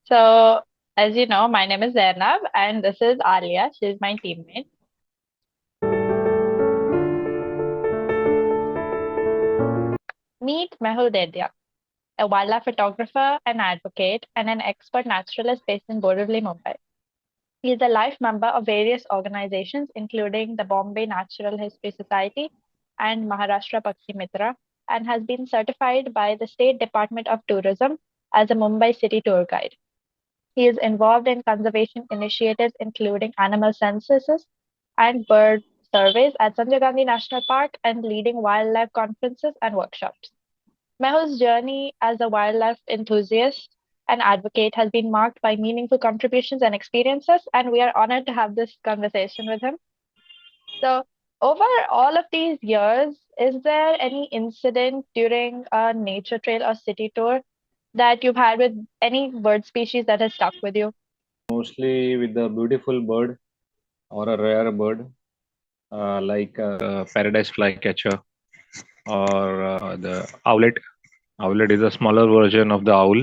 So, as you know, my name is Zainab and this is Alia. She's my teammate. Meet Mehul Dedhia, a wildlife photographer, an advocate, and an expert naturalist based in Borivali, Mumbai. He is a life member of various organizations, including the Bombay Natural History Society and Maharashtra Pakshi Mitra, and has been certified by the State Department of Tourism as a Mumbai city tour guide. He is involved in conservation initiatives including animal censuses and bird surveys at Sanjay Gandhi National Park and leading wildlife conferences and workshops. Mehul's journey as a wildlife enthusiast and advocate has been marked by meaningful contributions and experiences, and we are honored to have this conversation with him. So, over all of these years, is there any incident during a nature trail or city tour that you've had with any bird species that has stuck with you? Mostly with the beautiful bird or a rare bird like paradise flycatcher or the owlet. Owlet is a smaller version of the owl.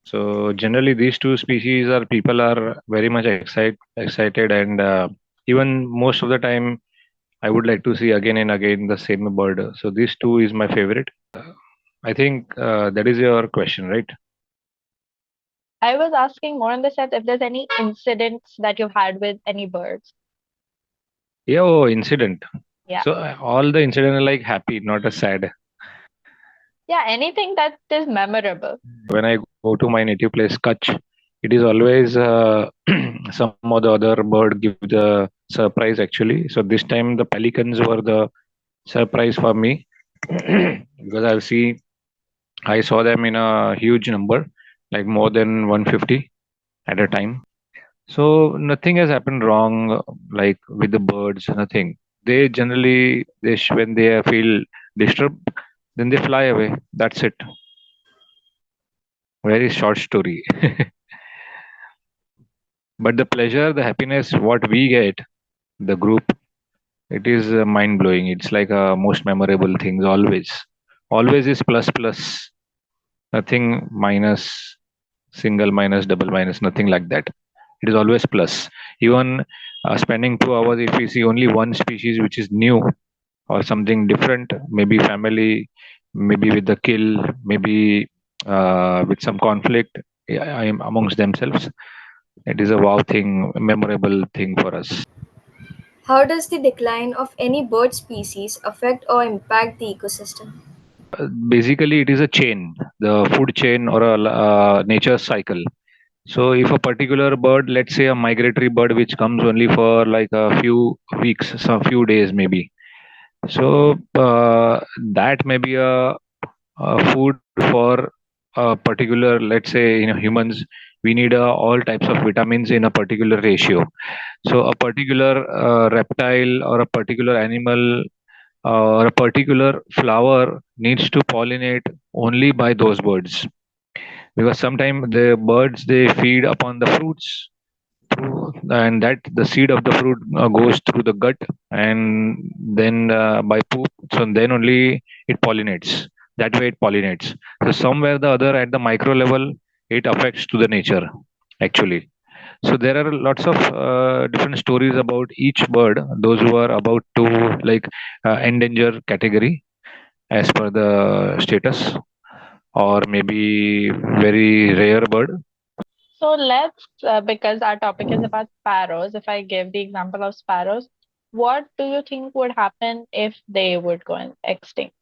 So generally, these two species are people are very much excited, and even most of the time, I would like to see again and again the same bird. So these two is my favorite. I think that is your question, right? I was asking more in the sense if there's any incidents that you've had with any birds. Yeah, oh, incident. Yeah. So all the incident are like happy, not a sad. Yeah, anything that is memorable. When I go to my native place, Kutch, it is always some or the other bird give the surprise actually. So this time the pelicans were the surprise for me because I saw them in a huge number, like more than 150 at a time. So nothing has happened wrong, like with the birds, nothing. They generally, when they feel disturbed, then they fly away. That's it. Very short story. But the pleasure, the happiness, what we get, the group, it is mind blowing. It's like most memorable things always. Always is plus plus, nothing minus, single minus, double minus, nothing like that. It is always plus. Even spending 2 hours, if we see only one species which is new or something different, maybe family, maybe with the kill, maybe with some conflict amongst themselves. It is a wow thing, memorable thing for us. How does the decline of any bird species affect or impact the ecosystem? Basically, it is a chain, the food chain or a nature cycle. So, if a particular bird, let's say a migratory bird, which comes only for like a few weeks, some few days maybe. So that may be a food for a particular, let's say, humans. We need all types of vitamins in a particular ratio. So a particular reptile or a particular animal or a particular flower needs to pollinate only by those birds because sometimes the birds they feed upon the fruits through, and that the seed of the fruit goes through the gut and then by poop, so then only it pollinates. That way it pollinates. So somewhere the other at the micro level it affects to the nature actually. So there are lots of different stories about each bird, those who are about to like endanger category as per the status, or maybe very rare bird. So because our topic is about sparrows, if I give the example of sparrows, what do you think would happen if they would extinct?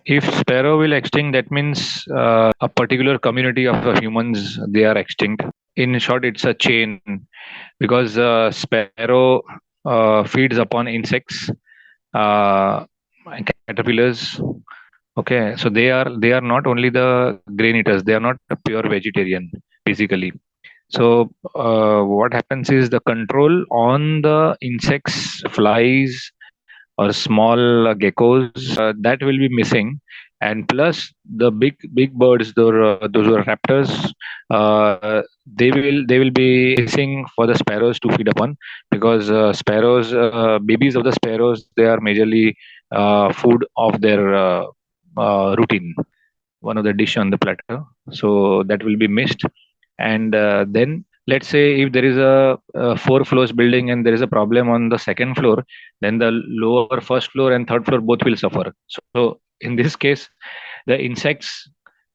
If sparrow will extinct, that means a particular community of humans they are extinct. In short, it's a chain because sparrow feeds upon insects, uh, caterpillars. Okay, so they are not only the grain eaters; they are not a pure vegetarian basically. So what happens is the control on the insects, flies, or small geckos that will be missing, and plus the big birds, those who are raptors, they will be missing for the sparrows to feed upon because sparrows, babies of the sparrows, they are majorly food of their routine, one of the dish on the platter. so that will be missed. And then let's say if there is a four floors building and there is a problem on the second floor, then the lower first floor and third floor both will suffer. So in this case, the insects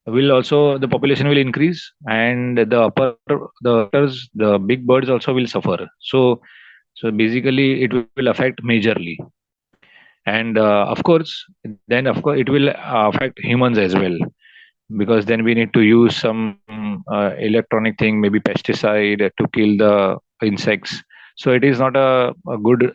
will also, the population will increase, and the big birds also will suffer. So basically it will affect majorly. And of course it will affect humans as well, because then we need to use some electronic thing, maybe pesticide, to kill the insects. So it is not a good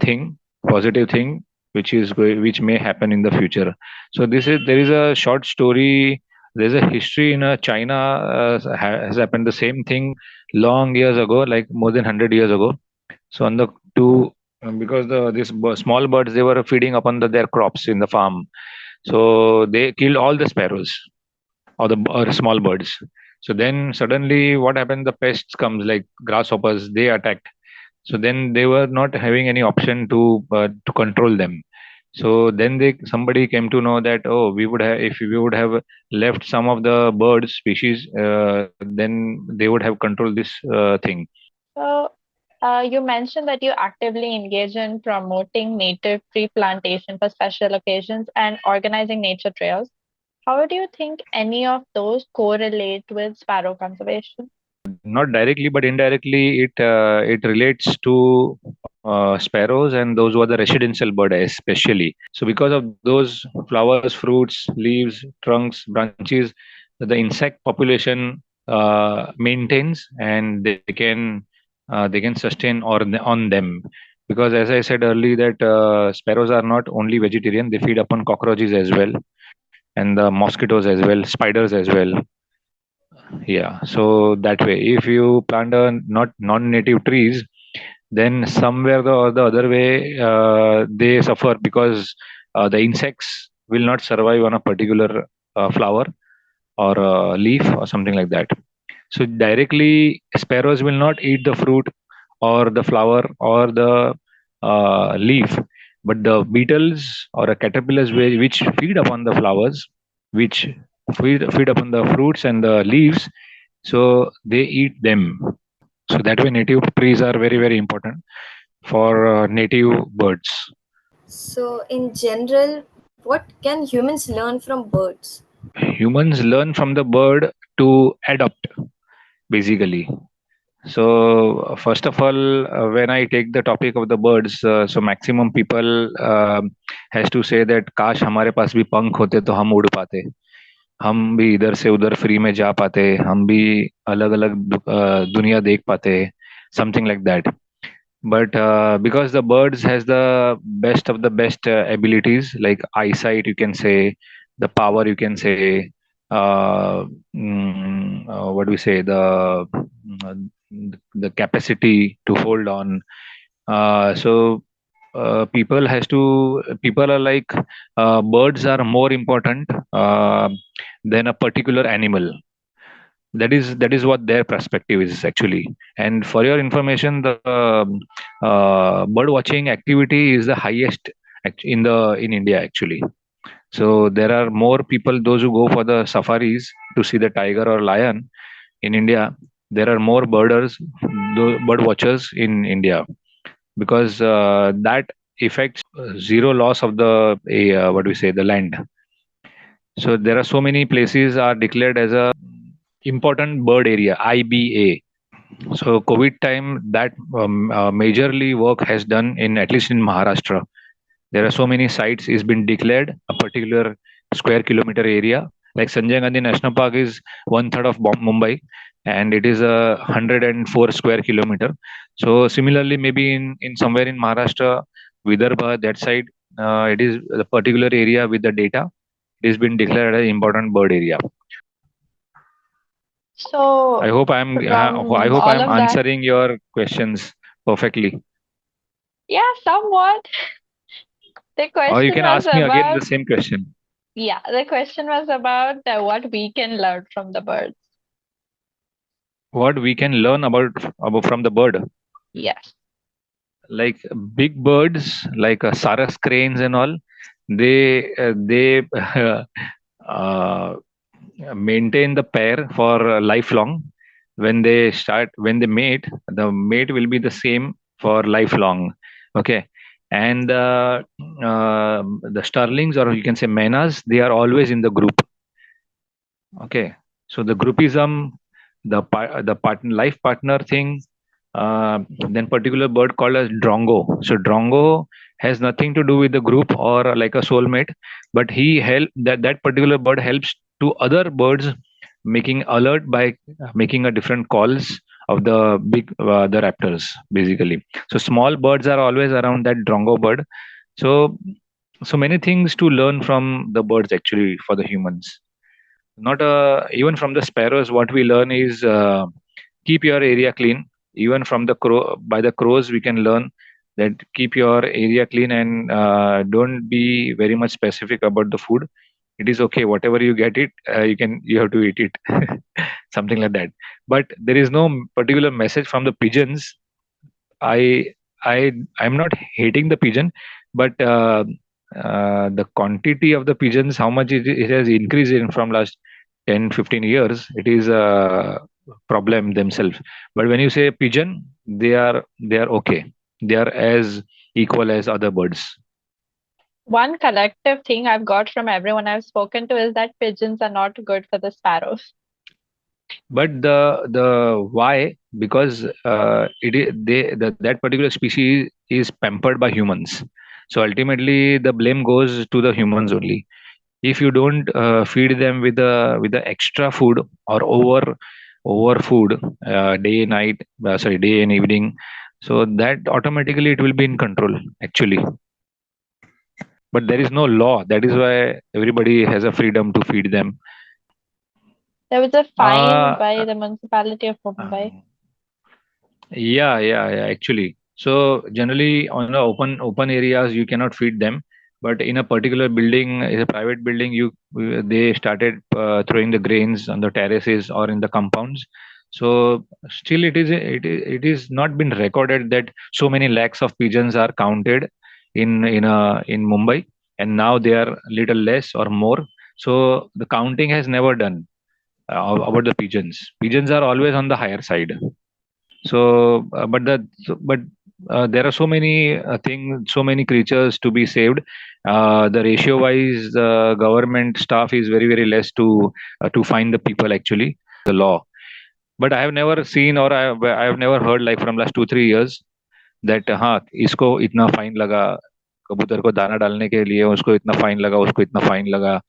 thing, positive thing, which may happen in the future. So there is a short story. There's a history in China, has happened the same thing long years ago, like more than 100 years ago. So on the two because small birds, they were feeding upon their crops in the farm, so they killed all the sparrows, or small birds. So then suddenly what happened? The pests comes like grasshoppers. They attacked. So then they were not having any option to control them. So then somebody came to know that, oh, we would have if we would have left some of the bird species, then they would have controlled this thing. So, you mentioned that you actively engage in promoting native tree plantation for special occasions and organizing nature trails. How do you think any of those correlate with sparrow conservation? Not directly, but indirectly, it relates to sparrows and those who are the residential bird especially. So because of those flowers, fruits, leaves, trunks, branches, the insect population maintains, and they can sustain on them. Because as I said earlier, that sparrows are not only vegetarian; they feed upon cockroaches as well, and the mosquitoes as well, spiders as well. Yeah, so that way, if you plant a not non-native trees, then somewhere or the other way, they suffer, because the insects will not survive on a particular flower or leaf or something like that. So directly, sparrows will not eat the fruit or the flower or the leaf, but the beetles or caterpillars which feed upon the flowers, which feed upon the fruits and the leaves, so they eat them. So that way, native trees are very, very important for native birds. So, in general, what can humans learn from birds? Humans learn from the bird to adapt, basically. So first of all, when I take the topic of the birds, so maximum people has to say that काश हमारे पास भी पंख होते तो हम उड़ पाते, हम भी इधर से उधर फ्री में जा पाते, हम भी अलग अलग दुनिया देख पाते, something like that. But because the birds has the best of the best abilities, like eyesight, you can say, the power, you can say, what do we say, mm, the capacity to hold on. So people are like, birds are more important than a particular animal. That is what their perspective is actually. And for your information, the bird watching activity is the highest in India actually. So there are more people, those who go for the safaris to see the tiger or lion in India. There are more bird watchers in India, because that affects zero loss of the what do we say, the land. So there are so many places are declared as a important bird area, IBA. So COVID time, that majorly work has done in, at least in Maharashtra. There are so many sites is been declared a particular square kilometer area. Like Sanjay Gandhi National Park is one third of Mumbai, and it is a 104 square kilometer. So similarly, maybe in somewhere in Maharashtra, Vidarbha, that side, it is the particular area with the data. It has been declared as an important bird area. I So, hope I from hope all I'm of that, answering your questions perfectly. yeah, somewhat. The Or you question can was ask me again about, the same question. yeah, the question was about what we can learn from the birds. What we can learn about from the bird? Yes. Like big birds, like sarus cranes and all, they maintain the pair for lifelong. When they mate, the mate will be the same for lifelong. Okay. And the starlings, or you can say menas, they are always in the group. Okay. So the groupism, life partner thing, then particular bird called as drongo. So drongo has nothing to do with the group or like a soulmate, but that particular bird helps to other birds making alert by making a different calls of the raptors basically. So small birds are always around that drongo bird. So many things to learn from the birds actually for the humans. Not even from the sparrows, what we learn is keep your area clean. Even from by the crows we can learn that keep your area clean, and don't be very much specific about the food. It is okay, whatever you get it, you have to eat it. Something like that. But there is no particular message from the pigeons. I'm not hating the pigeon, but the quantity of the pigeons, how much it has increased in from last 10-15 years, it is a problem themselves. But when you say pigeon, they are okay. They are as equal as other birds. One collective thing I've got from everyone I've spoken to is that pigeons are not good for the sparrows. But the why? Because that particular species is pampered by humans. So ultimately, the blame goes to the humans only. If you don't feed them with the extra food or over food, day and evening, so that automatically it will be in control actually. But there is no law. That is why everybody has a freedom to feed them. There was a fine uh, by the municipality of Mumbai. Yeah, actually. So generally on the open areas you cannot feed them, but in a particular building, in a private building, they started throwing the grains on the terraces or in the compounds. So still it is not been recorded that so many lakhs of pigeons are counted in Mumbai, and now they are little less or more. So the counting has never done about the pigeons. Pigeons are always on the higher side. So but there are so many things, so many creatures to be saved. The ratio wise, the government staff is very less to find the people actually, the law. But I have never seen, or I have never heard, like from last 2-3 years, that हाँ इसको इतना fine लगा, कबूतर को दाना डालने के लिए उसको इतना फाइन लगा, उसको इतना फाइन लगा.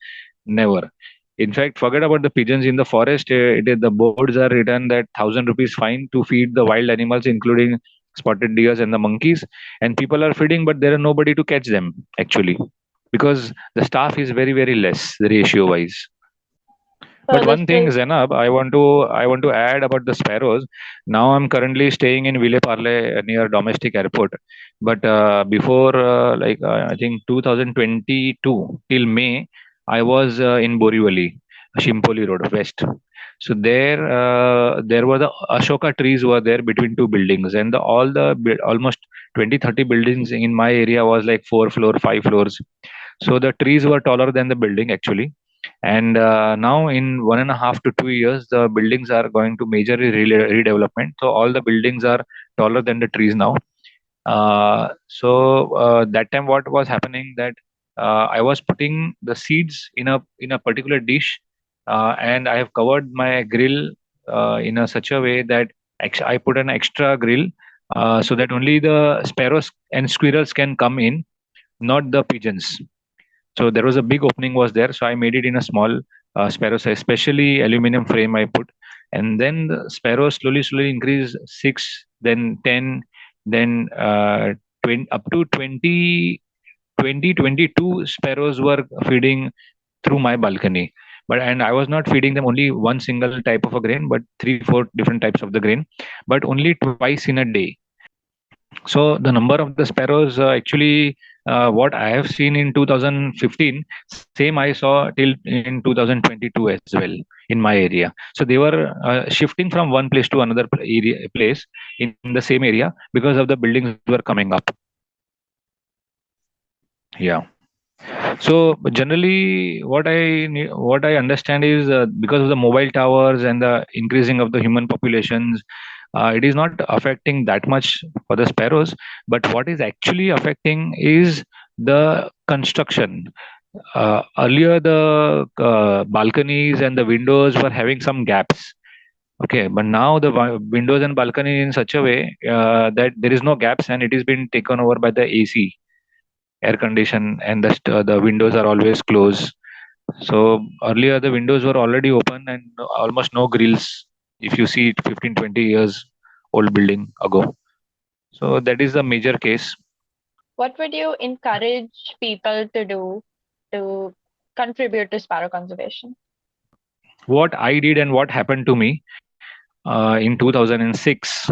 Never. In fact, forget about the pigeons in the forest. The boards are written that 1,000 rupees fine to feed the wild animals, including spotted deers and the monkeys. And people are feeding, but there are nobody to catch them actually, because the staff is very less, the ratio wise. So But this one thing, is Zainab, I want to add about the sparrows. Now I'm currently staying in Ville Parle near domestic airport. But before, I think 2022 till May, I was in Borivali, Shimpoli Road West. So there were the Ashoka trees were there between two buildings, and almost 20-30 buildings in my area was like 4 floor, 5 floors. So the trees were taller than the building actually. And now in 1.5 to 2 years, the buildings are going to majorly redevelopment. So all the buildings are taller than the trees now. That time what was happening, that I was putting the seeds in a particular dish, and I have covered my grill in a such a way that I put an extra grill, so that only the sparrows and squirrels can come in, not the pigeons. So there was a big opening was there. So I made it in a small sparrow size, especially aluminum frame I put. And then the sparrows slowly increased 6, then 10, then 20, up to 22 sparrows were feeding through my balcony. And I was not feeding them only one single type of a grain, but 3-4 different types of the grain, but only twice in a day. So the number of the sparrows, actually, what I have seen in 2015, same I saw till in 2022 as well in my area. So they were shifting from one place to another place in the same area because of the buildings were coming up. Yeah. So generally, what I understand is because of the mobile towers and the increasing of the human populations, it is not affecting that much for the sparrows. But what is actually affecting is the construction. Earlier, the balconies and the windows were having some gaps. Okay, but now the windows and balcony in such a way that there is no gaps, and it is been taken over by the AC, air condition, and the windows are always closed. So earlier the windows were already open and almost no grills. If you see it 15, 20 years old building ago. So that is the major case. What would you encourage people to do to contribute to sparrow conservation? What I did and what happened to me in 2006.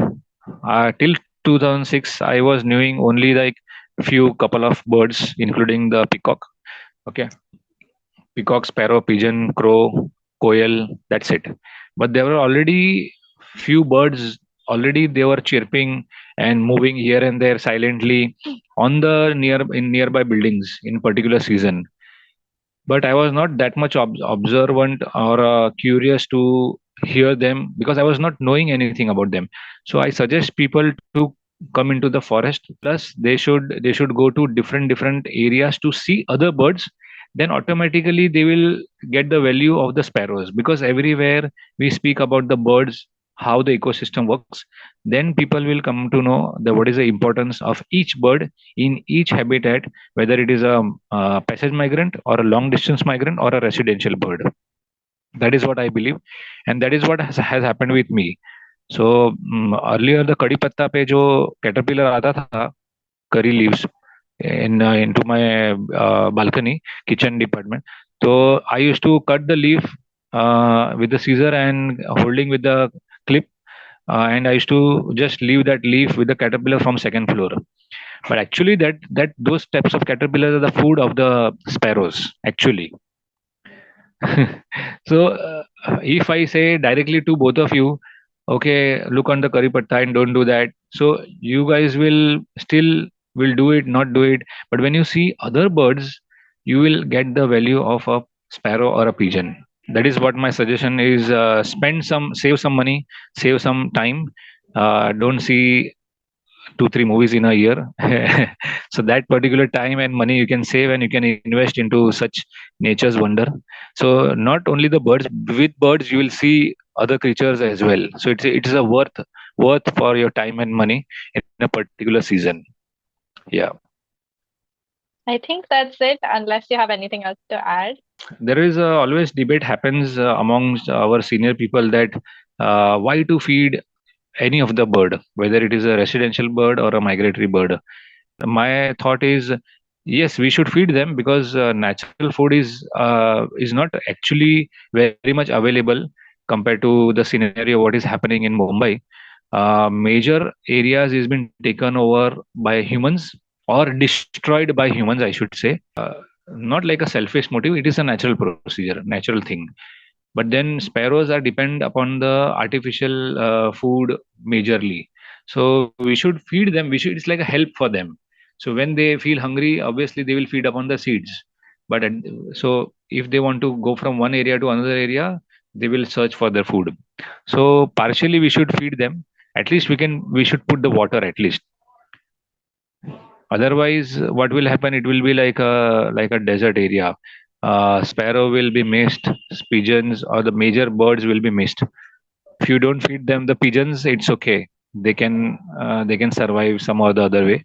Till 2006, I was knowing only like few couple of birds, including the peacock. Okay, peacock, sparrow, pigeon, crow, quail. That's it. But there were already few birds. Already they were chirping and moving here and there silently on the nearby buildings in particular season. But I was not that much observant or curious to hear them because I was not knowing anything about them. So I suggest people to come into the forest. Plus, they should go to different areas to see other birds. Then automatically they will get the value of the sparrows because everywhere we speak about the birds, how the ecosystem works. Then people will come to know the what is the importance of each bird in each habitat, whether it is a passage migrant or a long distance migrant or a residential bird. That is what I believe, and that is what has happened with me. So earlier the kadi patta pe jo caterpillar aata tha, curry leaves into my balcony kitchen department. So I used to cut the leaf with the scissor and holding with the clip, and I used to just leave that leaf with the caterpillar from second floor. But actually, that those types of caterpillars are the food of the sparrows. Actually, so if I say directly to both of you, okay, look on the curry patta and don't do that. So you guys will still will do it, not do it. But when you see other birds, you will get the value of a sparrow or a pigeon. That is what my suggestion is. Save some money, save some time. Don't see 2 3 movies in a year. So that particular time and money you can save and you can invest into such nature's wonder. So not only the birds, with birds you will see other creatures as well. So it is a worth for your time and money in a particular season. Yeah. I think that's it, unless you have anything else to add. There is always debate happens amongst our senior people that why to feed any of the bird, whether it is a residential bird or a migratory bird. My thought is, yes, we should feed them because natural food is not actually very much available compared to the scenario what is happening in Mumbai. Major areas is been taken over by humans or destroyed by humans, I should say. Not like a selfish motive, it is a natural procedure, natural thing. But then sparrows are depend upon the artificial food majorly. So we should feed them. It's like a help for them. So when they feel hungry, obviously they will feed upon the seeds. But so if they want to go from one area to another area, they will search for their food. So partially we should feed them. At least we should put the water at least. Otherwise, what will happen? It will be like a desert area. Sparrow will be missed. Pigeons or the major birds will be missed. If you don't feed them, the pigeons, it's okay. They can survive some or the other way,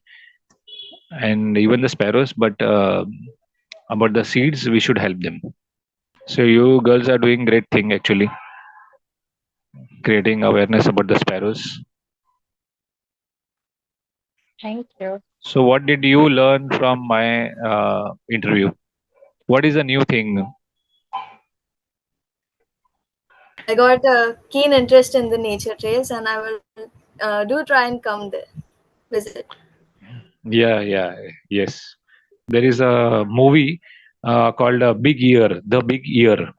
and even the sparrows. But about the seeds, we should help them. So you girls are doing great thing actually, creating awareness about the sparrows. Thank you. So what did you learn from my interview? What is a new thing? I got a keen interest in the nature trails, and I will do try and come there, visit. Yeah, yes. There is a movie called Big Ear, The Big Ear.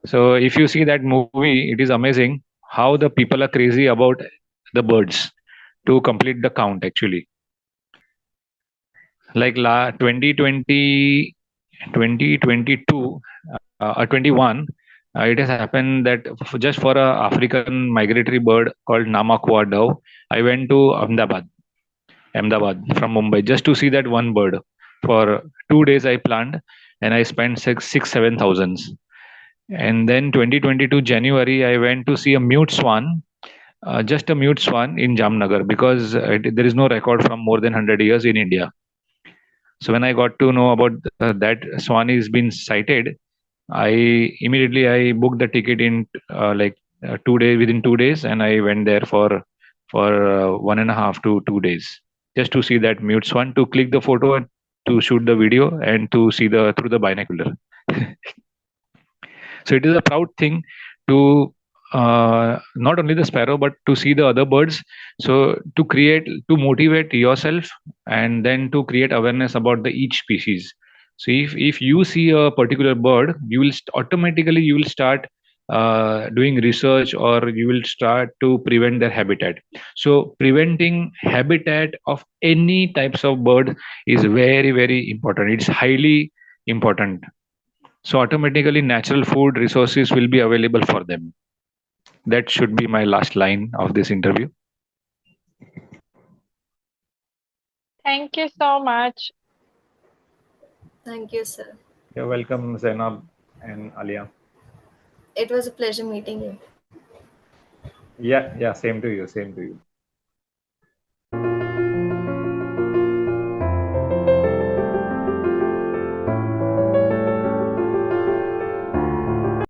So if you see that movie, it is amazing how the people are crazy about the birds to complete the count actually. Like 2020 2022 or 21, it has happened that just for a African migratory bird called Namakwa dove, I went to Ahmedabad from Mumbai just to see that one bird. For 2 days I planned and I spent six, 7 thousands. And then 2022 January, I went to see a mute swan, just a mute swan in Jamnagar because there is no record from more than 100 years in India. So when I got to know about that swan is been sighted, I booked the ticket in 2 days, within 2 days, and I went there for 1.5 to 2 days just to see that mute swan, to click the photo and to shoot the video and to see the through the binocular. So it is a proud thing to not only the sparrow but to see the other birds. So to motivate yourself and then to create awareness about the each species. So if you see a particular bird, you will automatically you will start doing research, or you will start to prevent their habitat. So preventing habitat of any types of bird is very, very important. It's highly important. So automatically natural food resources will be available for them. That should be my last line of this interview. Thank you so much. Thank you, sir. You're welcome, Zainab and Alia. It was a pleasure meeting you. Yeah, same to you, same to you.